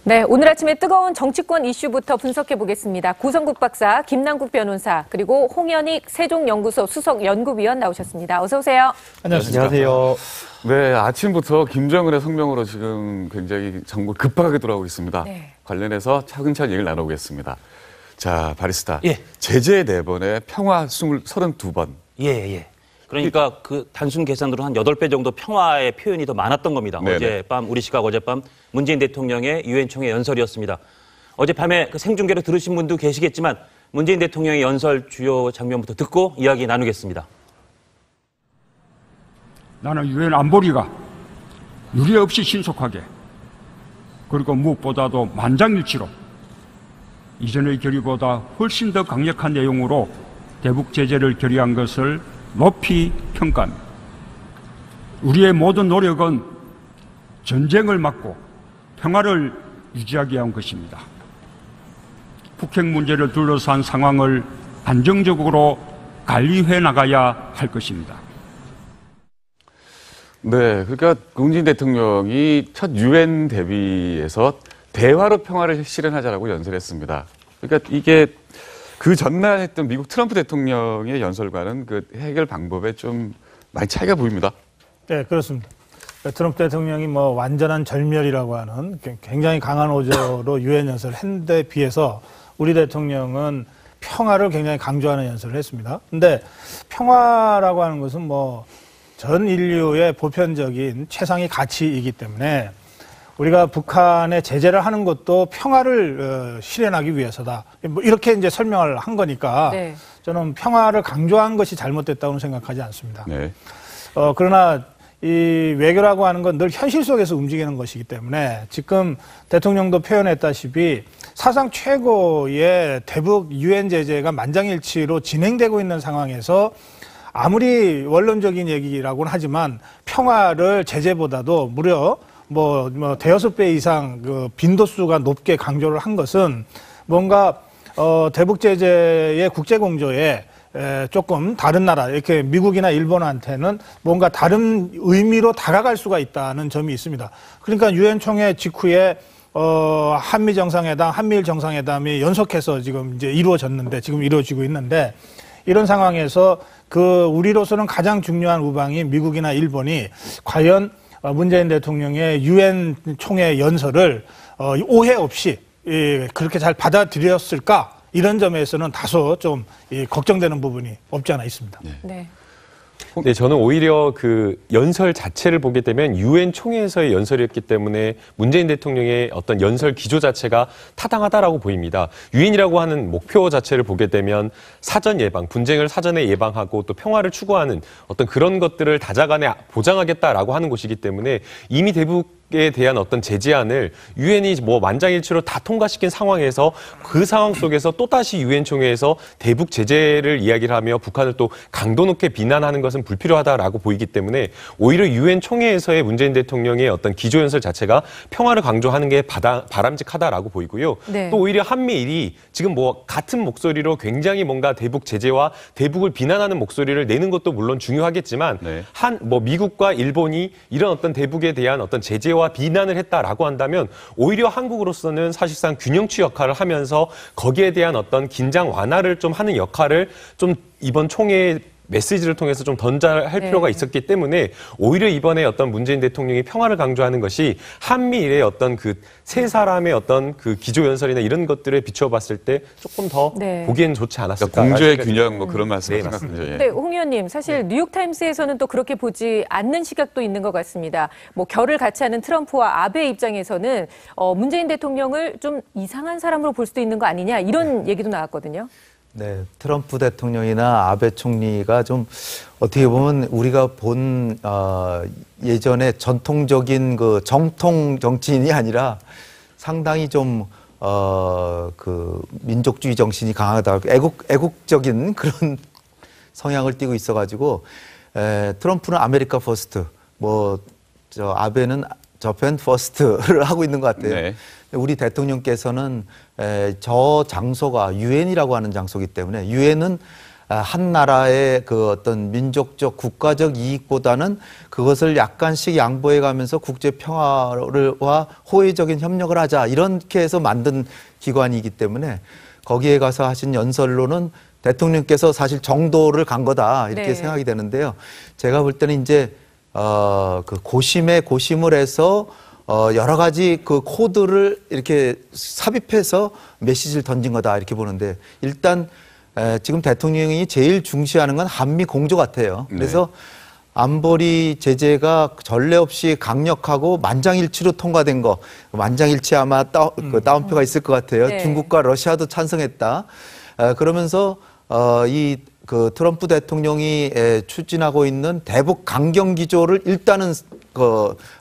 네, 오늘 아침에 뜨거운 정치권 이슈부터 분석해 보겠습니다. 구성국 박사, 김남국 변호사, 그리고 홍현익 세종연구소 수석연구위원 나오셨습니다. 어서 오세요. 안녕하세요. 네, 아침부터 김정은의 성명으로 지금 굉장히 정부 급하게 돌아오고 있습니다. 네. 관련해서 차근차근 얘기를 나눠보겠습니다. 자, 바리스타. 예. 제재 4번에 평화 32번. 예. 그러니까 그 단순 계산으로 한 8배 정도 평화의 표현이 더 많았던 겁니다. 네네. 어젯밤, 우리 시각 어젯밤 문재인 대통령의 유엔 총회 연설이었습니다. 어젯밤에 그 생중계로 들으신 분도 계시겠지만 문재인 대통령의 연설 주요 장면부터 듣고 이야기 나누겠습니다. 나는 유엔 안보리가 유례 없이 신속하게 그리고 무엇보다도 만장일치로 이전의 결의보다 훨씬 더 강력한 내용으로 대북 제재를 결의한 것을 높이 평가합니다. 우리의 모든 노력은 전쟁을 막고 평화를 유지하기 위한 것입니다. 북핵 문제를 둘러싼 상황을 안정적으로 관리해 나가야 할 것입니다. 네, 그러니까 문재인 대통령이 첫 유엔 대비에서 대화로 평화를 실현하자라고 연설했습니다. 그러니까 이게 그 전날 했던 미국 트럼프 대통령의 연설과는 그 해결 방법에 좀 많이 차이가 보입니다. 네, 그렇습니다. 트럼프 대통령이 뭐 완전한 절멸이라고 하는 굉장히 강한 어조로 유엔 연설을 했는데 비해서 우리 대통령은 평화를 굉장히 강조하는 연설을 했습니다. 근데 평화라고 하는 것은 뭐 전 인류의 보편적인 최상의 가치이기 때문에 우리가 북한에 제재를 하는 것도 평화를 실현하기 위해서다. 뭐 이렇게 이제 설명을 한 거니까 네. 저는 평화를 강조한 것이 잘못됐다고 생각하지 않습니다. 네. 그러나 이 외교라고 하는 건 늘 현실 속에서 움직이는 것이기 때문에 지금 대통령도 표현했다시피 사상 최고의 대북 유엔 제재가 만장일치로 진행되고 있는 상황에서 아무리 원론적인 얘기라고는 하지만 평화를 제재보다도 무려 뭐 대여섯 배 이상 그 빈도수가 높게 강조를 한 것은 뭔가 대북 제재의 국제 공조에 조금 다른 나라 이렇게 미국이나 일본한테는 뭔가 다른 의미로 다가갈 수가 있다는 점이 있습니다. 그러니까 유엔 총회 직후에 한미 정상회담, 한미일 정상회담이 연속해서 지금 이제 이루어졌는데 지금 이루어지고 있는데 이런 상황에서 그 우리로서는 가장 중요한 우방인 미국이나 일본이 과연 문재인 대통령의 유엔 총회 연설을 오해 없이 그렇게 잘 받아들였을까? 이런 점에서는 다소 좀 걱정되는 부분이 없지 않아 있습니다. 네. 네, 저는 오히려 그 연설 자체를 보게 되면 유엔 총회에서의 연설이었기 때문에 문재인 대통령의 어떤 연설 기조 자체가 타당하다라고 보입니다. 유엔이라고 하는 목표 자체를 보게 되면 사전 예방, 분쟁을 사전에 예방하고 또 평화를 추구하는 어떤 그런 것들을 다자간에 보장하겠다라고 하는 곳이기 때문에 이미 대북에 대한 어떤 제재안을 유엔이 뭐 만장일치로 다 통과시킨 상황에서 그 상황 속에서 또다시 유엔 총회에서 대북 제재를 이야기를 하며 북한을 또 강도 높게 비난하는 것은 불필요하다라고 보이기 때문에 오히려 유엔 총회에서의 문재인 대통령의 어떤 기조연설 자체가 평화를 강조하는 게 바람직하다라고 보이고요. 네. 또 오히려 한미일이 지금 뭐 같은 목소리로 굉장히 뭔가 대북 제재와 대북을 비난하는 목소리를 내는 것도 물론 중요하겠지만 네. 뭐 미국과 일본이 이런 어떤 대북에 대한 어떤 제재와 비난을 했다라고 한다면 오히려 한국으로서는 사실상 균형치 역할을 하면서 거기에 대한 어떤 긴장 완화를 좀 하는 역할을 좀 이번 총회 메시지를 통해서 좀 던져야 할 필요가 있었기 때문에 오히려 이번에 어떤 문재인 대통령이 평화를 강조하는 것이 한미일의 어떤 그 세 사람의 어떤 그 기조연설이나 이런 것들에 비춰봤을 때 조금 더 보기엔 좋지 않았을까. 그러니까 공조의 균형 뭐 그런 말씀 생각합니다. 네, 홍 의원님, 사실 뉴욕타임스에서는 또 그렇게 보지 않는 시각도 있는 것 같습니다. 뭐 결을 같이 하는 트럼프와 아베 입장에서는 문재인 대통령을 좀 이상한 사람으로 볼 수도 있는 거 아니냐 이런 얘기도 나왔거든요. 네, 트럼프 대통령이나 아베 총리가 좀 어떻게 보면 우리가 본 예전에 전통적인 그 정통 정치인이 아니라 상당히 좀 그 민족주의 정신이 강하다, 애국적인 그런 성향을 띠고 있어가지고 트럼프는 아메리카 퍼스트, 아베는 저펜 퍼스트를 하고 있는 것 같아요. 네. 우리 대통령께서는 저 장소가 유엔이라고 하는 장소이기 때문에 유엔은 한 나라의 그 어떤 민족적 국가적 이익보다는 그것을 약간씩 양보해 가면서 국제 평화와 호의적인 협력을 하자 이렇게 해서 만든 기관이기 때문에 거기에 가서 하신 연설로는 대통령께서 사실 정도를 간 거다 이렇게 네. 생각이 되는데요. 제가 볼 때는 이제 그 고심에 고심을 해서 여러 가지 그 코드를 이렇게 삽입해서 메시지를 던진 거다 이렇게 보는데 일단 지금 대통령이 제일 중시하는 건 한미 공조 같아요. 그래서 안보리 제재가 전례 없이 강력하고 만장일치로 통과된 거 만장일치 아마 따옴표가 있을 것 같아요. 네. 중국과 러시아도 찬성했다. 그러면서 이 그 트럼프 대통령이 추진하고 있는 대북 강경 기조를 일단은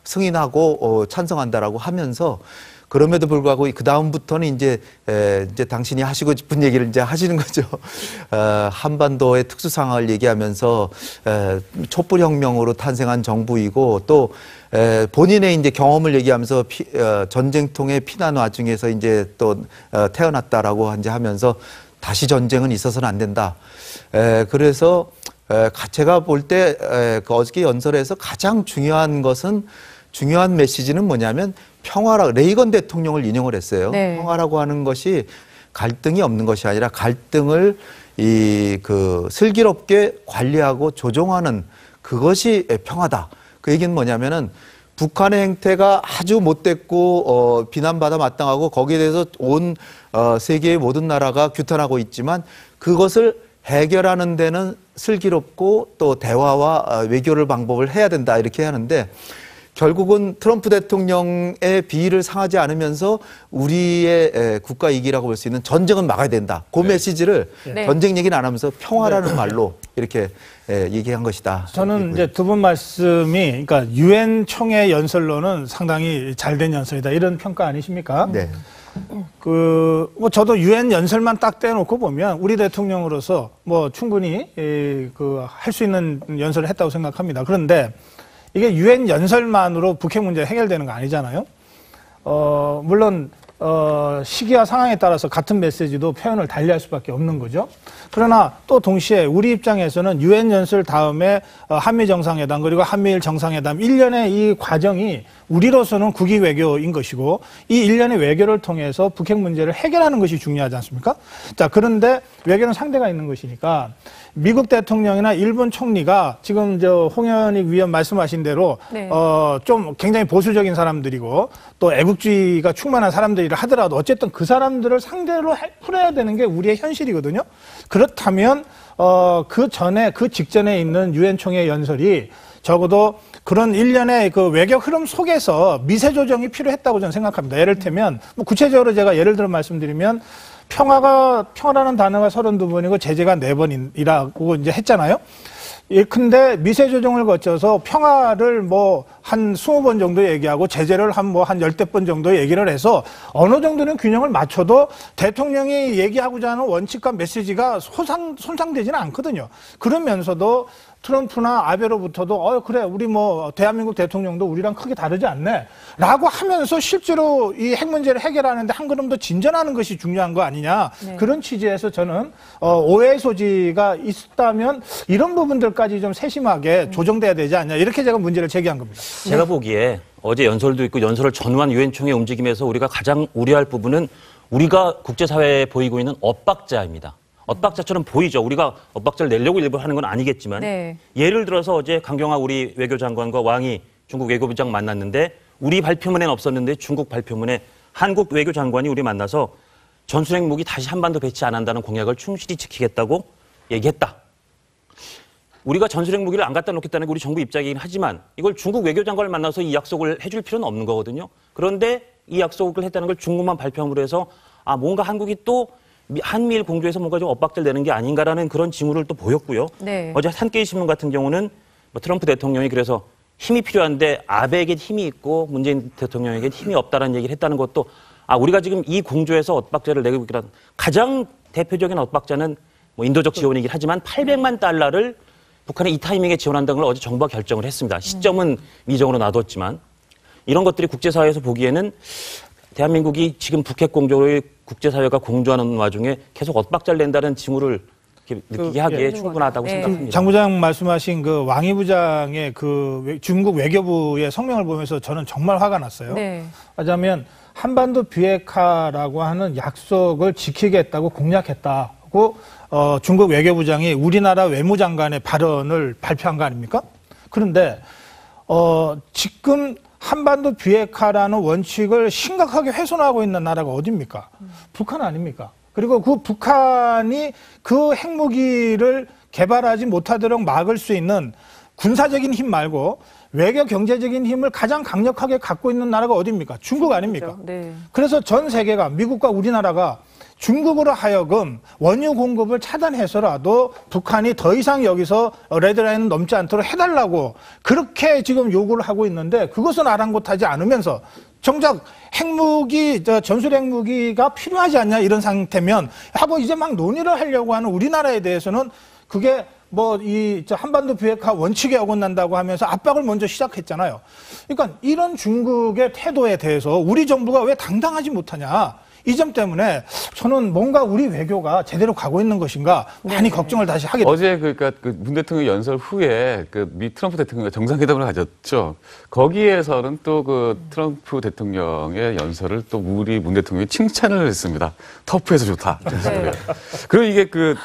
승인하고 찬성한다라고 하면서 그럼에도 불구하고 그 다음부터는 이제 당신이 하시고 싶은 얘기를 이제 하시는 거죠. 한반도의 특수 상황을 얘기하면서 촛불혁명으로 탄생한 정부이고 또 본인의 이제 경험을 얘기하면서 전쟁통의 피난 와중에서 이제 또 태어났다라고 이제 하면서 다시 전쟁은 있어서는 안 된다. 그래서 제가 볼 때 어저께 연설에서 가장 중요한 메시지는 뭐냐면 평화라 레이건 대통령을 인용을 했어요. 네. 평화라고 하는 것이 갈등이 없는 것이 아니라 갈등을 슬기롭게 관리하고 조종하는 그것이 평화다. 그 얘기는 뭐냐면은 북한의 행태가 아주 못됐고 비난받아 마땅하고 거기에 대해서 온 세계의 모든 나라가 규탄하고 있지만 그것을 해결하는 데는 슬기롭고 또 대화와 외교를 방법을 해야 된다 이렇게 하는데 결국은 트럼프 대통령의 비위를 상하지 않으면서 우리의 국가 이익이라고 볼 수 있는 전쟁은 막아야 된다. 그 메시지를 네. 전쟁 얘기는 안 하면서 평화라는 말로 이렇게 얘기한 것이다. 저는 이제 두 분 말씀이 그러니까 유엔 총회 연설로는 상당히 잘된 연설이다 이런 평가 아니십니까? 네. 뭐 저도 유엔 연설만 딱 떼놓고 보면 우리 대통령으로서 뭐 충분히 할 수 있는 연설을 했다고 생각합니다. 그런데 이게 유엔 연설만으로 북핵 문제 해결되는 거 아니잖아요. 물론 시기와 상황에 따라서 같은 메시지도 표현을 달리할 수밖에 없는 거죠. 그러나 또 동시에 우리 입장에서는 유엔 연설 다음에 한미 정상회담 그리고 한미일 정상회담 1년의 이 과정이 우리로서는 국위 외교인 것이고 이 1년의 외교를 통해서 북핵 문제를 해결하는 것이 중요하지 않습니까? 자, 그런데 외교는 상대가 있는 것이니까 미국 대통령이나 일본 총리가 지금 홍현익 위원 말씀하신 대로 네. 좀 굉장히 보수적인 사람들이고 또 애국주의가 충만한 사람들이라 하더라도 어쨌든 그 사람들을 상대로 풀어야 되는 게 우리의 현실이거든요. 그렇다면 그 전에 그 직전에 있는 유엔 총회 연설이 적어도 그런 일련의 그 외교 흐름 속에서 미세 조정이 필요했다고 저는 생각합니다. 예를 들면 뭐 구체적으로 제가 예를 들어 말씀드리면 평화라는 단어가 32번이고 제재가 4번이라고 이제 했잖아요. 예, 근데 미세 조정을 거쳐서 평화를 뭐 한 20번 정도 얘기하고 제재를 한 10대 번 정도 얘기를 해서 어느 정도는 균형을 맞춰도 대통령이 얘기하고자 하는 원칙과 메시지가 손상되지는 않거든요. 그러면서도 트럼프나 아베로부터도 그래 우리 뭐 대한민국 대통령도 우리랑 크게 다르지 않네 라고 하면서 실제로 이 핵 문제를 해결하는데 한 걸음 더 진전하는 것이 중요한 거 아니냐. 네. 그런 취지에서 저는 오해의 소지가 있다면 이런 부분들까지 좀 세심하게 조정돼야 되지 않냐 이렇게 제가 문제를 제기한 겁니다. 제가 보기에 어제 연설도 있고 연설을 전후한 유엔 총회 움직임에서 우리가 가장 우려할 부분은 우리가 국제사회에 보이고 있는 엇박자입니다. 엇박자처럼 보이죠. 우리가 엇박자를 내려고 일부러 하는 건 아니겠지만 네. 예를 들어서 어제 강경화 우리 외교장관과 왕이 중국 외교부장 만났는데 우리 발표문에는 없었는데 중국 발표문에 한국 외교장관이 우리 만나서 전술핵 무기 다시 한반도 배치 안 한다는 공약을 충실히 지키겠다고 얘기했다. 우리가 전술핵 무기를 안 갖다 놓겠다는 게 우리 정부 입장이긴 하지만 이걸 중국 외교장관을 만나서 이 약속을 해줄 필요는 없는 거거든요. 그런데 이 약속을 했다는 걸 중국만 발표함으로 해서 뭔가 한국이 또 한미일 공조에서 뭔가 좀 엇박자를 내는 게 아닌가라는 그런 징후를 또 보였고요. 네. 어제 산케이 신문 같은 경우는 트럼프 대통령이 그래서 힘이 필요한데 아베에겐 힘이 있고 문재인 대통령에겐 힘이 없다는 얘기를 했다는 것도 우리가 지금 이 공조에서 엇박자를 내고 있기란 가장 대표적인 엇박자는 뭐 인도적 지원이긴 하지만 800만 달러를 북한에 이 타이밍에 지원한다는 걸 어제 정부가 결정을 했습니다. 시점은 미정으로 놔뒀지만 이런 것들이 국제사회에서 보기에는 대한민국이 지금 북핵 공조를 국제사회가 공조하는 와중에 계속 엇박자를 낸다는 징후를 이렇게 느끼게 하기에 충분하다고 네. 생각합니다. 장 부장 말씀하신 그 왕이 부장의 그 중국 외교부의 성명을 보면서 저는 정말 화가 났어요. 네. 하자면 한반도 비핵화라고 하는 약속을 지키겠다고 공약했다고 중국 외교부장이 우리나라 외무장관의 발언을 발표한 거 아닙니까? 그런데 지금 한반도 비핵화라는 원칙을 심각하게 훼손하고 있는 나라가 어디입니까? 북한 아닙니까? 그리고 그 북한이 그 핵무기를 개발하지 못하도록 막을 수 있는 군사적인 힘 말고 외교 경제적인 힘을 가장 강력하게 갖고 있는 나라가 어디입니까? 중국 아닙니까? 네. 그래서 전 세계가 미국과 우리나라가 중국으로 하여금 원유 공급을 차단해서라도 북한이 더 이상 여기서 레드라인을 넘지 않도록 해달라고 그렇게 지금 요구를 하고 있는데 그것은 아랑곳하지 않으면서 정작 핵무기, 전술 핵무기가 필요하지 않냐 이런 상태면 하고 이제 막 논의를 하려고 하는 우리나라에 대해서는 그게 한반도 비핵화 원칙에 어긋난다고 하면서 압박을 먼저 시작했잖아요. 그러니까 이런 중국의 태도에 대해서 우리 정부가 왜 당당하지 못하냐. 이 점 때문에 저는 뭔가 우리 외교가 제대로 가고 있는 것인가 많이 걱정을 다시 하게 됩니다. 어제 그러니까 문 대통령 연설 후에 미 트럼프 대통령과 정상회담을 가졌죠. 거기에서는 또 그 트럼프 대통령의 연설을 또 우리 문 대통령이 칭찬을 했습니다. 터프해서 좋다. 네. 그리고 이게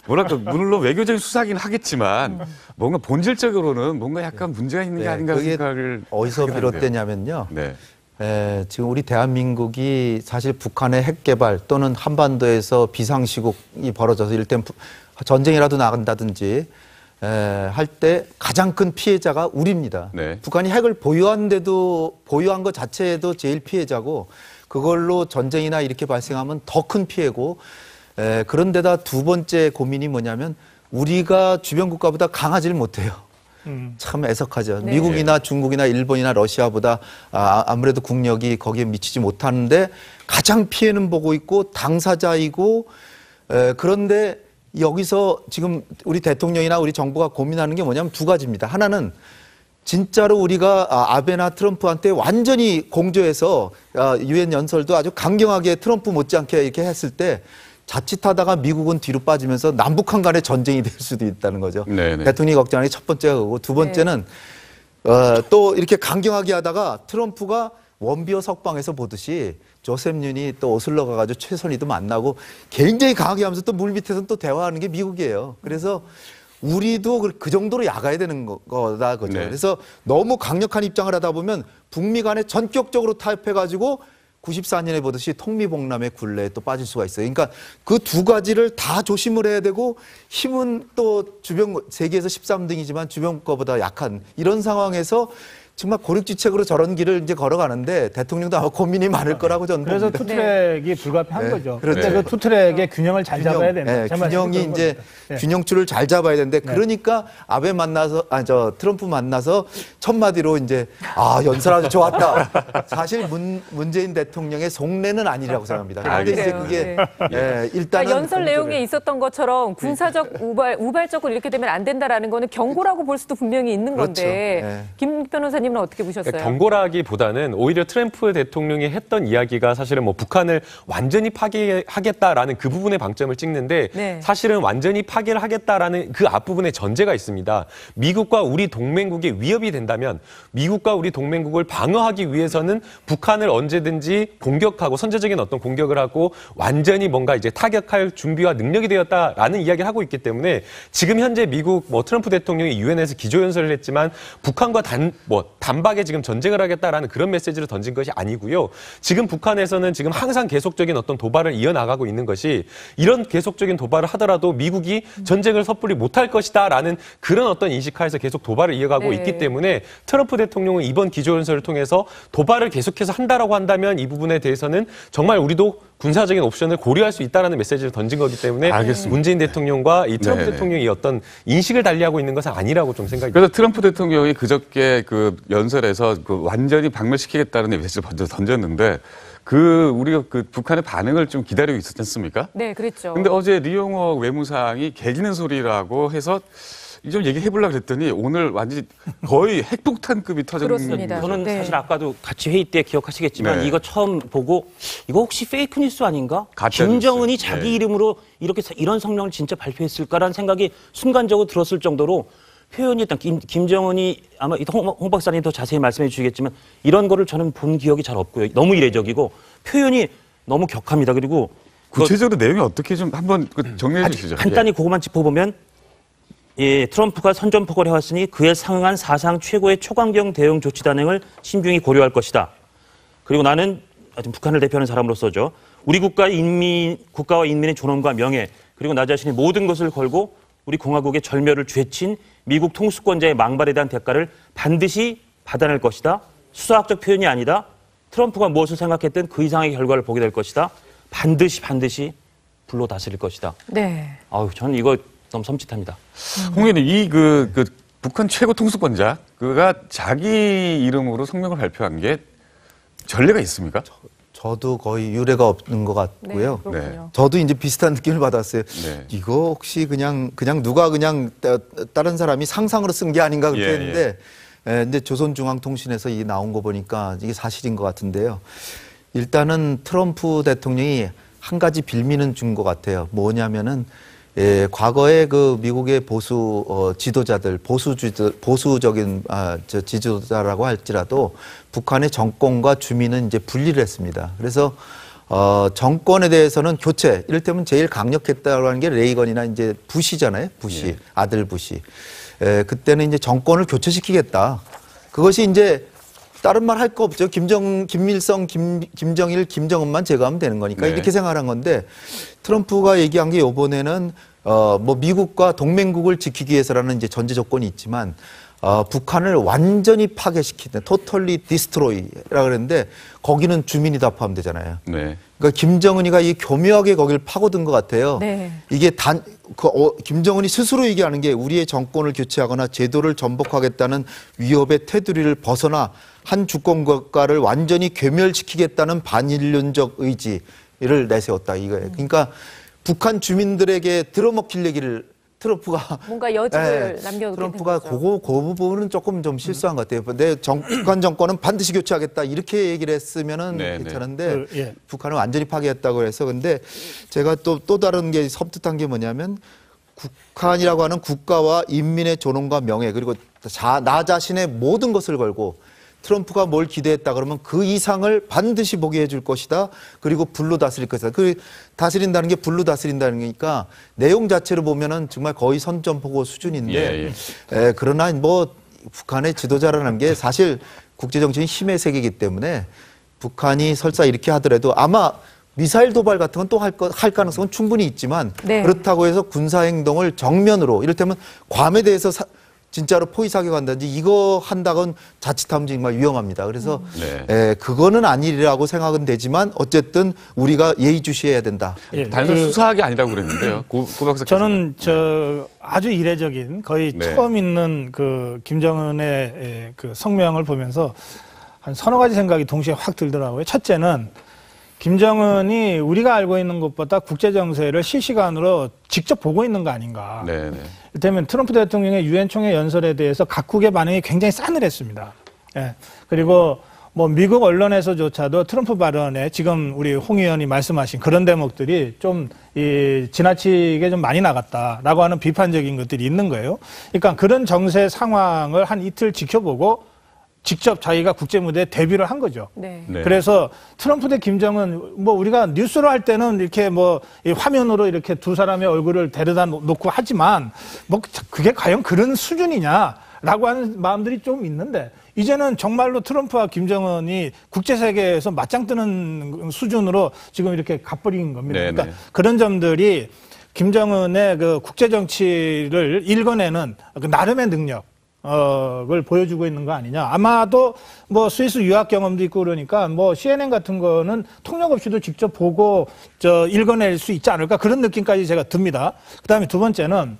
뭐랄까 물론 외교적인 수사긴 하겠지만 뭔가 본질적으로는 뭔가 약간 문제가 있는 게 아닌가 그게 생각을 어디서 하게 되는데요. 비롯되냐면요. 네. 지금 우리 대한민국이 사실 북한의 핵 개발 또는 한반도에서 비상시국이 벌어져서 일단 전쟁이라도 나간다든지 할 때 가장 큰 피해자가 우리입니다. 네. 북한이 핵을 보유한 것 자체에도 제일 피해자고 그걸로 전쟁이나 이렇게 발생하면 더 큰 피해고 그런데다 두 번째 고민이 뭐냐면 우리가 주변 국가보다 강하지를 못해요. 참 애석하죠. 네. 미국이나 중국이나 일본이나 러시아보다 아무래도 국력이 거기에 미치지 못하는데 가장 피해는 보고 있고 당사자이고 그런데 여기서 지금 우리 대통령이나 우리 정부가 고민하는 게 뭐냐면 두 가지입니다. 하나는 진짜로 우리가 아베나 트럼프한테 완전히 공조해서 유엔 연설도 아주 강경하게 트럼프 못지않게 이렇게 했을 때 자칫하다가 미국은 뒤로 빠지면서 남북한 간의 전쟁이 될 수도 있다는 거죠. 네네. 대통령이 걱정하는 게 첫 번째가 그거고 두 번째는 또 이렇게 강경하게 하다가 트럼프가 원비어 석방에서 보듯이 조셉 윤이 또 오슬러 가가지고 최선희도 만나고 굉장히 강하게 하면서 또 물밑에서 또 대화하는 게 미국이에요. 그래서 우리도 그 정도로 야가야 되는 거다 그죠. 네. 그래서 너무 강력한 입장을 하다 보면 북미 간에 전격적으로 타협해가지고 94년에 보듯이 통미봉람의 굴레에 또 빠질 수가 있어요. 그러니까 그 두 가지를 다 조심을 해야 되고 힘은 또 세계에서 13등이지만 주변 거보다 약한 이런 상황에서 정말 고립지책으로 저런 길을 이제 걸어가는데 대통령도 아마 고민이 많을 거라고 저는 그래서 봅니다. 투트랙이 불가피한 네. 거죠. 그렇죠. 근데 그 투트랙의 균형을 잘 잡아야 된다. 네, 제 말씀이 균형이 그런 이제 겁니다. 네. 균형줄을 잘 잡아야 되는데 그러니까 아베 만나서 트럼프 만나서 첫 마디로 이제 연설 아주 좋았다. 사실 문재인 대통령의 속내는 아니라고 생각합니다. 그런데 이제 그게 일단은 연설 내용에 있었던 것처럼 군사적 우발적으로 이렇게 되면 안 된다라는 거는 경고라고 볼 수도 분명히 있는 그렇죠. 건데 네. 김 변호사님은 어떻게 보셨어요? 경고라기보다는 오히려 트럼프 대통령이 했던 이야기가 사실은 북한을 완전히 파괴하겠다라는 그 부분에 방점을 찍는데 네. 사실은 완전히 파괴를 하겠다라는 그 앞부분에 전제가 있습니다. 미국과 우리 동맹국에 위협이 된다면 미국과 우리 동맹국을 방어하기 위해서는 북한을 언제든지 공격하고 선제적인 어떤 공격을 하고 완전히 뭔가 이제 타격할 준비와 능력이 되었다라는 이야기를 하고 있기 때문에 지금 현재 미국 트럼프 대통령이 유엔에서 기조연설을 했지만 북한과 단박에 지금 전쟁을 하겠다라는 그런 메시지를 던진 것이 아니고요. 지금 북한에서는 지금 항상 계속적인 어떤 도발을 이어나가고 있는 것이 이런 계속적인 도발을 하더라도 미국이 전쟁을 섣불리 못할 것이다라는 그런 어떤 인식하에서 계속 도발을 이어가고 네. 있기 때문에 트럼프 대통령은 이번 기조연설을 통해서 도발을 계속해서 한다라고 한다면 이 부분에 대해서는 정말 우리도 군사적인 옵션을 고려할 수 있다라는 메시지를 던진 거기 때문에 알겠습니다. 문재인 대통령과 이 트럼프 네. 대통령이 어떤 인식을 달리하고 있는 것은 아니라고 좀 생각이 그래서 트럼프 대통령이 그저께 그 연설에서 완전히 박멸시키겠다는 메시지를 먼저 던졌는데 우리가 북한의 반응을 좀 기다리고 있었지 않습니까? 네, 그랬죠. 근데 어제 리용호 외무상이 개기는 소리라고 해서 좀 얘기해보려고 그랬더니 오늘 완전히 거의 핵폭탄급이 터진 그렇습니다. 저는 네. 사실 아까도 같이 회의 때 기억하시겠지만 네. 이거 처음 보고 이거 혹시 페이크 뉴스 아닌가? 가짜 김정은이 뉴스. 자기 네. 이름으로 이런 성명을 진짜 발표했을까라는 생각이 순간적으로 들었을 정도로 표현이 일단 김정은이 아마 홍 박사님 더 자세히 말씀해 주시겠지만 이런 거를 저는 본 기억이 잘 없고요. 너무 이례적이고 표현이 너무 격합니다. 그리고 구체적으로 내용이 어떻게 좀 한번 정리해 주시죠. 간단히 그것만 짚어보면 예, 트럼프가 선전포고를 해왔으니 그에 상응한 사상 최고의 초강경 대응 조치 단행을 신중히 고려할 것이다. 그리고 나는 북한을 대표하는 사람으로서죠. 우리 국가와 인민의 존엄과 명예 그리고 나 자신의 모든 것을 걸고 우리 공화국의 절멸을 죄친 미국 통수권자의 망발에 대한 대가를 반드시 받아낼 것이다. 수사학적 표현이 아니다. 트럼프가 무엇을 생각했든 그 이상의 결과를 보게 될 것이다. 반드시 불로 다스릴 것이다. 네. 아우, 저는 이거 너무 섬찟합니다. 홍 의원님, 그 북한 최고 통수권자, 그가 자기 이름으로 성명을 발표한 게 전례가 있습니까? 저도 거의 유례가 없는 것 같고요. 네, 그렇군요. 저도 이제 비슷한 느낌을 받았어요. 네. 이거 혹시 그냥 누가 그냥 다른 사람이 상상으로 쓴 게 아닌가 그렇게 예, 했는데, 근데 조선중앙통신에서 이 나온 거 보니까 이게 사실인 것 같은데요. 일단은 트럼프 대통령이 한 가지 빌미는 준 것 같아요. 뭐냐면은 과거에 그 미국의 보수 지도자들, 보수적인 지도자라고 할지라도 북한의 정권과 주민은 이제 분리를 했습니다. 그래서 정권에 대해서는 교체, 이를테면 제일 강력했다고 하는 게 레이건이나 이제 부시잖아요. 부시, 예. 아들 부시. 그때는 이제 정권을 교체시키겠다. 그것이 이제 다른 말 할 거 없죠. 김일성, 김정일, 김정은만 제거하면 되는 거니까 네. 이렇게 생각한 건데 트럼프가 얘기한 게 이번에는 뭐 미국과 동맹국을 지키기 위해서라는 이제 전제 조건이 있지만 북한을 완전히 파괴시키는 totally destroy라고 그랬는데 거기는 주민이 다 포함되잖아요. 네. 그러니까 김정은이가 이 교묘하게 거기를 파고든 것 같아요. 네. 이게 김정은이 스스로 얘기하는 게 우리의 정권을 교체하거나 제도를 전복하겠다는 위협의 테두리를 벗어나 한 주권 국가를 완전히 괴멸시키겠다는 반인륜적 의지를 내세웠다 이거예요. 그러니까 북한 주민들에게 들어먹힐 얘기를 트럼프가 뭔가 여지를 남겨두게 트럼프가 된 거죠. 그 부분은 조금 좀 실수한 것 같아요. 북한 정권은 반드시 교체하겠다 이렇게 얘기를 했으면은 네, 괜찮은데 예. 북한은 완전히 파괴했다고 해서 근데 제가 또 다른 게 섬뜩한 게 뭐냐면 북한이라고 하는 국가와 인민의 존엄과 명예 그리고 나 자신의 모든 것을 걸고 트럼프가 뭘 기대했다 그러면 그 이상을 반드시 보게 해줄 것이다. 그리고 불로 다스릴 것이다. 그 다스린다는 게 불로 다스린다는 거니까 내용 자체를 보면은 정말 거의 선전포고 수준인데 그러나 뭐 북한의 지도자라는 게 사실 국제정치는 힘의 세계이기 때문에 북한이 설사 이렇게 하더라도 아마 미사일 도발 같은 건 또 할 가능성은 충분히 있지만 네. 그렇다고 해서 군사행동을 정면으로 이를테면 괌에 대해서 진짜로 포위 사격한다든지 이거 한다건 자칫하면 정말 위험합니다. 그래서 그거는 아니라고 생각은 되지만 어쨌든 우리가 예의주시해야 된다. 예, 단순 수사학이 아니라고 그랬는데요. 고 박사. 저는 아주 이례적인 거의 네. 처음 있는 그 김정은의 그 성명을 보면서 한 서너 가지 생각이 동시에 확 들더라고요. 첫째는 김정은이 우리가 알고 있는 것보다 국제 정세를 실시간으로 직접 보고 있는 거 아닌가. 네네. 이를테면 트럼프 대통령의 유엔 총회 연설에 대해서 각국의 반응이 굉장히 싸늘했습니다. 예. 그리고 뭐 미국 언론에서조차도 트럼프 발언에 지금 우리 홍 의원이 말씀하신 그런 대목들이 좀 지나치게 좀 많이 나갔다라고 하는 비판적인 것들이 있는 거예요. 그러니까 그런 정세 상황을 한 이틀 지켜보고 직접 자기가 국제 무대에 데뷔를 한 거죠. 네. 네. 그래서 트럼프 대 김정은 뭐 우리가 뉴스로 할 때는 이렇게 뭐 이 화면으로 이렇게 두 사람의 얼굴을 데려다 놓고 하지만 뭐 그게 과연 그런 수준이냐라고 하는 마음들이 좀 있는데 이제는 정말로 트럼프와 김정은이 국제 세계에서 맞짱 뜨는 수준으로 지금 이렇게 가버린 겁니다. 네네. 그러니까 그런 점들이 김정은의 그 국제 정치를 읽어내는 그 나름의 능력 을 보여주고 있는 거 아니냐. 아마도 뭐 스위스 유학 경험도 있고 그러니까 뭐 CNN 같은 거는 통역 없이도 직접 보고 읽어낼 수 있지 않을까 그런 느낌까지 제가 듭니다. 그다음에 두 번째는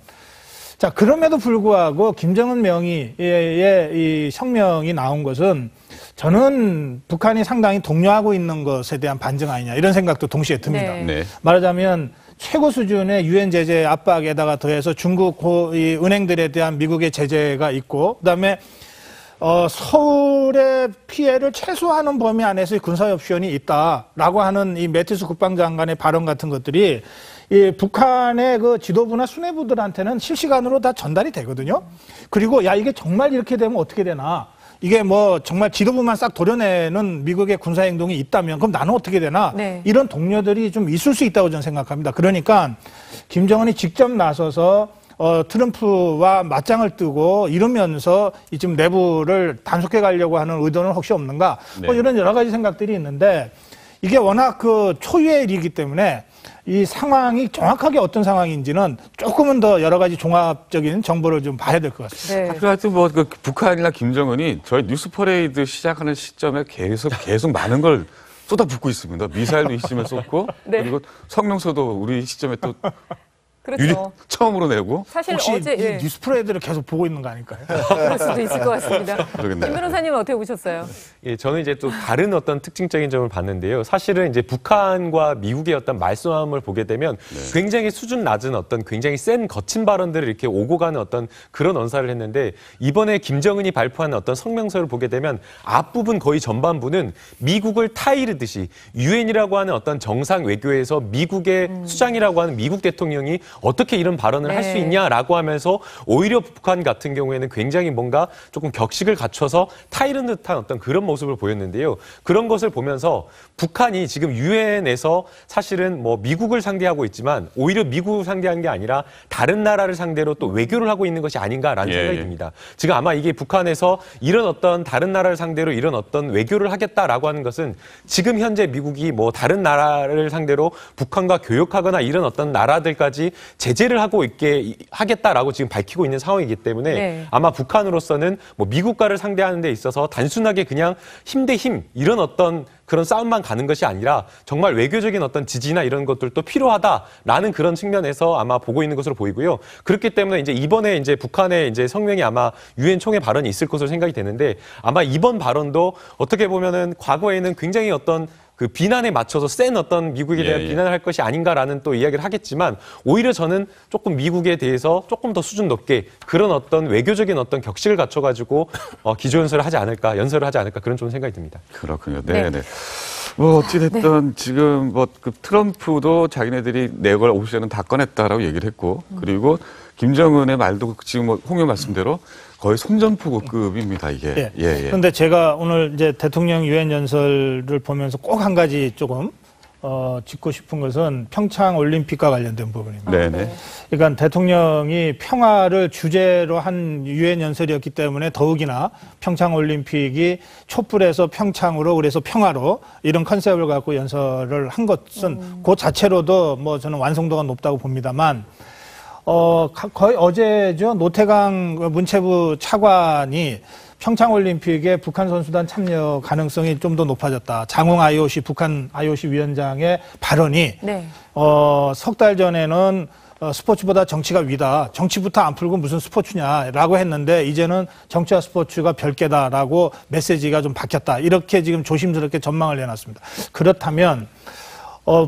자 그럼에도 불구하고 김정은 명의의 이 성명이 나온 것은 저는 북한이 상당히 독려하고 있는 것에 대한 반증 아니냐 이런 생각도 동시에 듭니다. 네. 네. 말하자면 최고 수준의 유엔 제재 압박에다가 더해서 중국 이 은행들에 대한 미국의 제재가 있고 그다음에 서울의 피해를 최소화하는 범위 안에서의 군사 옵션이 있다라고 하는 이 매티스 국방장관의 발언 같은 것들이 이 북한의 그 지도부나 수뇌부들한테는 실시간으로 다 전달이 되거든요. 그리고 야, 이게 정말 이렇게 되면 어떻게 되나? 이게 뭐 정말 지도부만 싹 도려내는 미국의 군사 행동이 있다면 그럼 나는 어떻게 되나? 네. 이런 동료들이 좀 있을 수 있다고 저는 생각합니다. 그러니까 김정은이 직접 나서서 트럼프와 맞짱을 뜨고 이러면서 지금 내부를 단속해 가려고 하는 의도는 혹시 없는가? 뭐 이런 여러 가지 생각들이 있는데 이게 워낙 그 초유의 일이기 때문에 이 상황이 정확하게 어떤 상황인지는 조금은 더 여러 가지 종합적인 정보를 좀 봐야 될 것 같습니다. 네. 하여튼 뭐 그 북한이나 김정은이 저희 뉴스 퍼레이드 시작하는 시점에 계속 많은 걸 쏟아붓고 있습니다. 미사일도 이쯤에 쏟고 네. 그리고 성명서도 우리 시점에 또 그렇죠. 처음으로 내고 사실 혹시 어제 이 뉴스 프레드를 계속 보고 있는 거 아닐까요? 그럴 수도 있을 것 같습니다. 그러겠네요. 김 변호사님은 어떻게 보셨어요? 예, 저는 이제 또 다른 어떤 특징적인 점을 봤는데요. 사실은 이제 북한과 미국의 어떤 말싸움을 보게 되면 굉장히 수준 낮은 어떤 굉장히 센 거친 발언들을 이렇게 오고 가는 어떤 그런 언사를 했는데 이번에 김정은이 발표한 어떤 성명서를 보게 되면 앞부분 거의 전반부는 미국을 타이르듯이 유엔이라고 하는 어떤 정상 외교에서 미국의 수장이라고 하는 미국 대통령이 어떻게 이런 발언을 할 수 네. 있냐라고 하면서 오히려 북한 같은 경우에는 굉장히 뭔가 조금 격식을 갖춰서 타이르는 듯한 어떤 그런 모습을 보였는데요. 그런 것을 보면서 북한이 지금 유엔에서 사실은 뭐 미국을 상대하고 있지만 오히려 미국을 상대한 게 아니라 다른 나라를 상대로 또 외교를 하고 있는 것이 아닌가라는 생각이 듭니다. 지금 아마 이게 북한에서 이런 어떤 다른 나라를 상대로 이런 어떤 외교를 하겠다라고 하는 것은 지금 현재 미국이 뭐 다른 나라를 상대로 북한과 교역하거나 이런 어떤 나라들까지 제재를 하고 있게 하겠다라고 지금 밝히고 있는 상황이기 때문에 네. 아마 북한으로서는 뭐 미국과를 상대하는 데 있어서 단순하게 그냥 힘 대 힘 이런 어떤 그런 싸움만 가는 것이 아니라 정말 외교적인 어떤 지지나 이런 것들도 필요하다라는 그런 측면에서 아마 보고 있는 것으로 보이고요. 그렇기 때문에 이제 이번에 이제 북한의 이제 성명이 아마 유엔 총회 발언이 있을 것으로 생각이 되는데 아마 이번 발언도 어떻게 보면은 과거에는 굉장히 어떤 그 비난에 맞춰서 센 어떤 미국에 대한 비난을 할 것이 아닌가라는 또 이야기를 하겠지만 오히려 저는 조금 미국에 대해서 조금 더 수준 높게 그런 어떤 외교적인 어떤 격식을 갖춰가지고 기조연설을 하지 않을까, 연설을 하지 않을까 그런 좀 생각이 듭니다. 그렇군요. 네. 네. 뭐 어찌됐든 지금 뭐 그 트럼프도 자기네들이 내걸 옵션은 다 꺼냈다라고 얘기를 했고 그리고 김정은의 말도 지금 뭐 홍 의원 말씀대로 거의 손전포고급입니다, 이게. 예. 그런데 제가 오늘 이제 대통령 유엔 연설을 보면서 꼭 한 가지 조금 짚고 싶은 것은 평창 올림픽과 관련된 부분입니다. 네네. 그러니까 대통령이 평화를 주제로 한 유엔 연설이었기 때문에 더욱이나 평창 올림픽이 촛불에서 평창으로 그래서 평화로 이런 컨셉을 갖고 연설을 한 것은 그 자체로도 뭐 저는 완성도가 높다고 봅니다만 거의 어제죠. 노태강 문체부 차관이 평창올림픽에 북한 선수단 참여 가능성이 좀 더 높아졌다. 장홍 IOC, 북한 IOC 위원장의 발언이 네. 석 달 전에는 스포츠보다 정치가 위다. 정치부터 안 풀고 무슨 스포츠냐라고 했는데 이제는 정치와 스포츠가 별개다라고 메시지가 좀 바뀌었다. 이렇게 지금 조심스럽게 전망을 내놨습니다. 그렇다면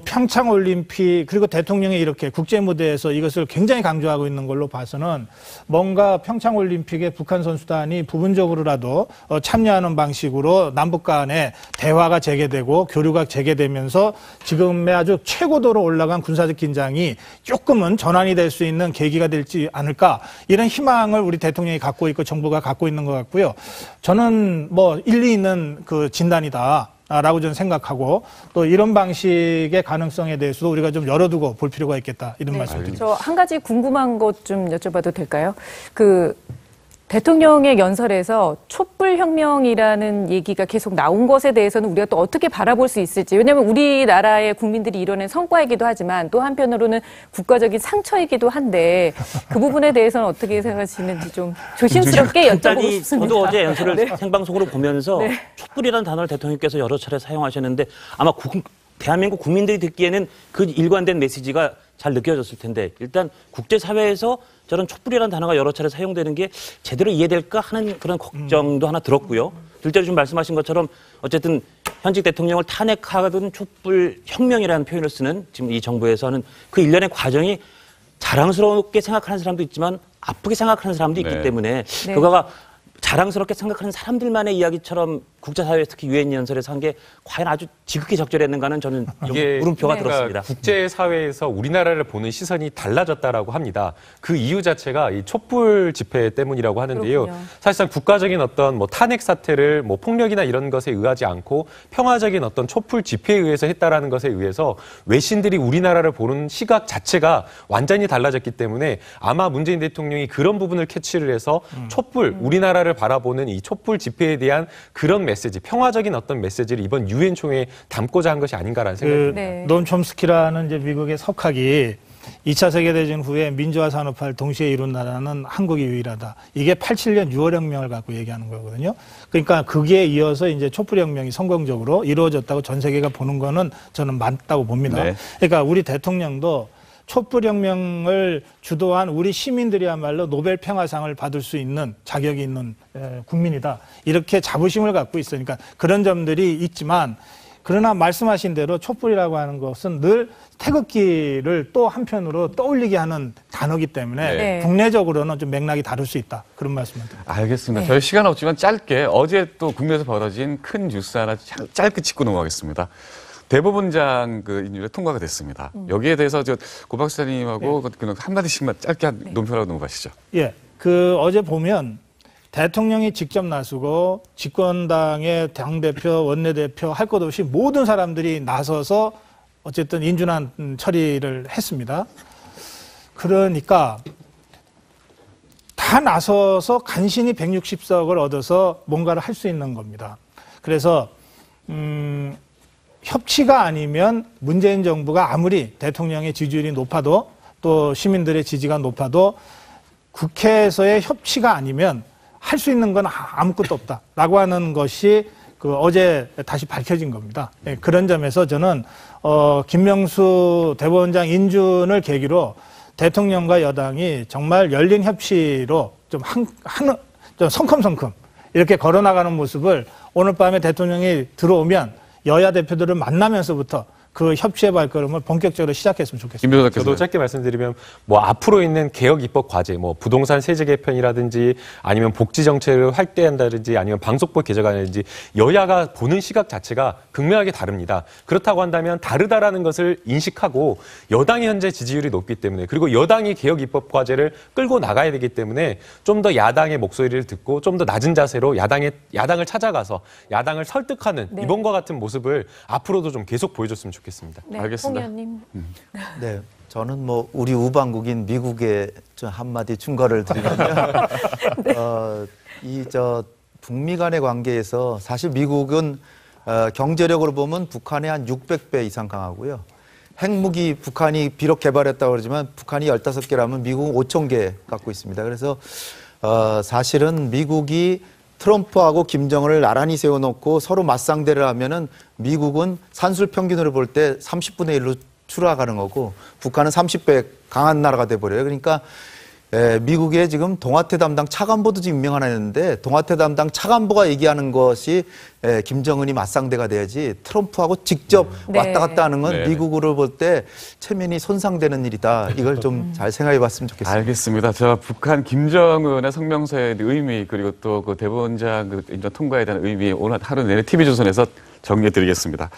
평창 올림픽 그리고 대통령이 이렇게 국제 무대에서 이것을 굉장히 강조하고 있는 걸로 봐서는 뭔가 평창 올림픽에 북한 선수단이 부분적으로라도 참여하는 방식으로 남북 간의 대화가 재개되고 교류가 재개되면서 지금의 아주 최고도로 올라간 군사적 긴장이 조금은 전환이 될 수 있는 계기가 될지 않을까 이런 희망을 우리 대통령이 갖고 있고 정부가 갖고 있는 것 같고요. 저는 뭐 일리 있는 그 진단이다. 라고 저는 생각하고 또 이런 방식의 가능성에 대해서도 우리가 좀 열어두고 볼 필요가 있겠다 이런 말씀드립니다. 저 한 가지 궁금한 것 좀 여쭤봐도 될까요? 그 대통령의 연설에서 촛불혁명이라는 얘기가 계속 나온 것에 대해서는 우리가 또 어떻게 바라볼 수 있을지. 왜냐하면 우리나라의 국민들이 이뤄낸 성과이기도 하지만 또 한편으로는 국가적인 상처이기도 한데 그 부분에 대해서는 어떻게 생각하시는지 좀 조심스럽게 여쭤보고 간단히 싶습니다. 저도 어제 연설을 네. 생방송으로 보면서 네. 촛불이라는 단어를 대통령께서 여러 차례 사용하셨는데 아마 대한민국 국민들이 듣기에는 그 일관된 메시지가 잘 느껴졌을 텐데 일단 국제사회에서 저런 촛불이라는 단어가 여러 차례 사용되는 게 제대로 이해될까 하는 그런 걱정도 하나 들었고요. 둘째로 좀 말씀하신 것처럼 어쨌든 현직 대통령을 탄핵하던 촛불 혁명이라는 표현을 쓰는 지금 이 정부에서는 그 일련의 과정이 자랑스럽게 생각하는 사람도 있지만 아프게 생각하는 사람도 있기 네. 때문에 네. 그거가 자랑스럽게 생각하는 사람들만의 이야기처럼 국제사회에서 특히 유엔 연설에서 한 게 과연 아주 지극히 적절했는가는 저는 이게 물음표가 네. 들었습니다. 국제사회에서 우리나라를 보는 시선이 달라졌다라고 합니다. 그 이유 자체가 이 촛불 집회 때문이라고 하는데요. 그렇군요. 사실상 국가적인 어떤 뭐 탄핵 사태를 뭐 폭력이나 이런 것에 의하지 않고 평화적인 어떤 촛불 집회에 의해서 했다라는 것에 의해서 외신들이 우리나라를 보는 시각 자체가 완전히 달라졌기 때문에 아마 문재인 대통령이 그런 부분을 캐치를 해서 촛불, 우리나라를 바라보는 이 촛불 집회에 대한 그런 메시지, 평화적인 어떤 메시지를 이번 유엔 총회에 담고자 한 것이 아닌가라는 생각이 네. 노엄 촘스키라는 이제 미국의 석학이 2차 세계대전 후에 민주화 산업화를 동시에 이룬 나라는 한국이 유일하다. 이게 87년 6월혁명을 갖고 얘기하는 거거든요. 그러니까 그게 이어서 이제 촛불혁명이 성공적으로 이루어졌다고 전 세계가 보는 거는 저는 맞다고 봅니다. 네. 그러니까 우리 대통령도 촛불혁명을 주도한 우리 시민들이야말로 노벨 평화상을 받을 수 있는 자격이 있는 국민이다. 이렇게 자부심을 갖고 있으니까 그런 점들이 있지만 그러나 말씀하신 대로 촛불이라고 하는 것은 늘 태극기를 또 한편으로 떠올리게 하는 단어이기 때문에 네. 국내적으로는 좀 맥락이 다를 수 있다. 그런 말씀을 드립니다. 알겠습니다. 네. 저희 시간 없지만 짧게 어제 또 국내에서 벌어진 큰 뉴스 하나 짧게 짚고 넘어가겠습니다. 대법원장 그 인준에 통과가 됐습니다. 여기에 대해서 저 고 박사님하고 그냥 한마디씩만 짧게 논평하고 넘어가시죠. 예. 그 어제 보면 대통령이 직접 나서고 집권당의 당대표, 원내대표 할 것 없이 모든 사람들이 나서서 어쨌든 인준안 처리를 했습니다. 그러니까 다 나서서 간신히 160석을 얻어서 뭔가를 할 수 있는 겁니다. 그래서 협치가 아니면 문재인 정부가 아무리 대통령의 지지율이 높아도 또 시민들의 지지가 높아도 국회에서의 협치가 아니면 할 수 있는 건 아무것도 없다라고 하는 것이 그 어제 다시 밝혀진 겁니다. 예, 그런 점에서 저는 김명수 대법원장 인준을 계기로 대통령과 여당이 정말 열린 협치로 좀 좀 성큼성큼 이렇게 걸어나가는 모습을 오늘 밤에 대통령이 들어오면 여야 대표들을 만나면서부터 그 협치의 발걸음을 본격적으로 시작했으면 좋겠습니다. 김 저도 변호사께서 짧게 말씀드리면 뭐 앞으로 있는 개혁 입법 과제, 뭐 부동산 세제 개편이라든지 아니면 복지 정책을 확대한다든지 아니면 방송법 개정안이라든지 여야가 보는 시각 자체가 극명하게 다릅니다. 그렇다고 한다면 다르다라는 것을 인식하고 여당이 현재 지지율이 높기 때문에 그리고 여당이 개혁 입법 과제를 끌고 나가야 되기 때문에 좀 더 야당의 목소리를 듣고 좀 더 낮은 자세로 야당을 찾아가서 야당을 설득하는 네. 이번과 같은 모습을 앞으로도 좀 계속 보여줬으면 좋겠습니다. 네, 알겠습니다. 홍 의원님. 네, 저는 뭐 우리 우방국인 미국에 좀 한마디 충고를 드리면요. 이 북미 간의 관계에서 사실 미국은 경제력으로 보면 북한의 한 600배 이상 강하고요. 핵무기 북한이 비록 개발했다고 그러지만 북한이 15개라면 미국은 5,000개 갖고 있습니다. 그래서 사실은 미국이 트럼프하고 김정은을 나란히 세워놓고 서로 맞상대를 하면은 미국은 산술 평균으로 볼 때 30분의 1로 추락하는 거고 북한은 30배 강한 나라가 돼버려요. 그러니까 미국의 지금 동아태 담당 차관보도 지금 임명하나 했는데 동아태 담당 차관보가 얘기하는 것이 김정은이 맞상대가 돼야지 트럼프하고 직접 네. 왔다 갔다 하는 건 네. 미국으로 볼 때 체면이 손상되는 일이다. 이걸 좀 잘 생각해 봤으면 좋겠습니다. 알겠습니다. 저 북한 김정은의 성명서의 의미 그리고 또 그 대법원장 그 인준 통과에 대한 의미 오늘 하루 내내 TV조선에서 정리해 드리겠습니다.